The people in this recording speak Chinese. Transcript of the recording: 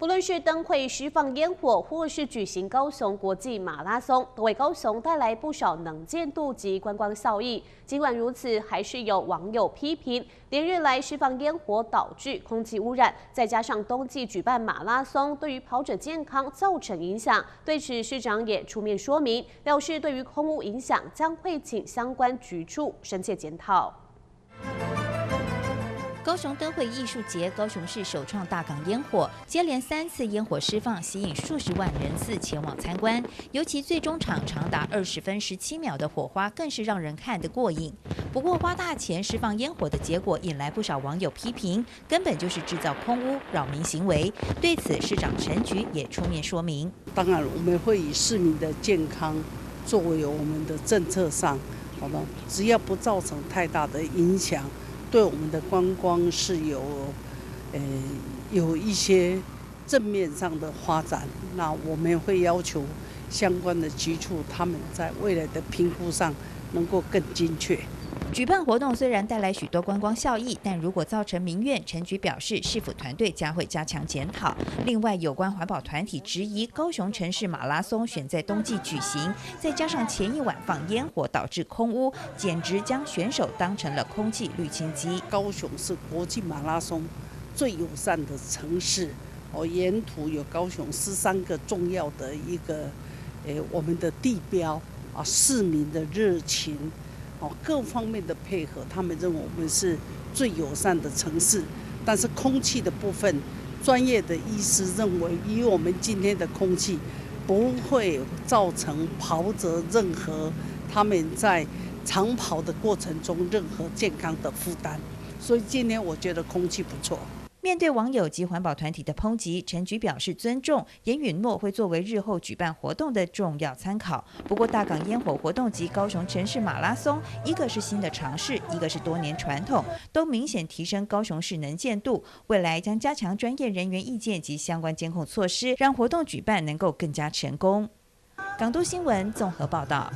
不论是灯会释放烟火，或是举行高雄国际马拉松，都为高雄带来不少能见度及观光效益。尽管如此，还是有网友批评，连日来释放烟火导致空气污染，再加上冬季举办马拉松，对于跑者健康造成影响。对此，市长也出面说明，表示对于空污影响将会请相关局处深切检讨。高雄灯会艺术节，高雄市首创大港烟火，接连3次烟火释放，吸引数十万人次前往参观。尤其最终场长达20分17秒的火花，更是让人看得过瘾。不过花大钱释放烟火的结果，引来不少网友批评，根本就是制造空污、扰民行为。对此，市长陈菊也出面说明：当然，我们会以市民的健康作为我们的政策上，好了，只要不造成太大的影响。对我们的观光是有一些正面上的发展，那我们会要求相关的局处，他们在未来的评估上能够更精确。举办活动虽然带来许多观光效益，但如果造成民怨，陈菊表示，市府团队将会加强检讨。另外，有关环保团体质疑高雄城市马拉松选在冬季举行，再加上前一晚放烟火导致空污，简直将选手当成了空气滤清机。高雄是国际马拉松最友善的城市，沿途有高雄13个重要的一个我们的地标啊，市民的热情。各方面的配合，他们认为我们是最友善的城市。但是空气的部分，专业的医师认为，以我们今天的空气，不会造成跑者任何他们在长跑的过程中任何健康的负担。所以今天我觉得空气不错。面对网友及环保团体的抨击，陈菊表示尊重，也允诺会作为日后举办活动的重要参考。不过，大港烟火活动及高雄城市马拉松，一个是新的尝试，一个是多年传统，都明显提升高雄市能见度。未来将加强专业人员意见及相关监控措施，让活动举办能够更加成功。港都新闻综合报道。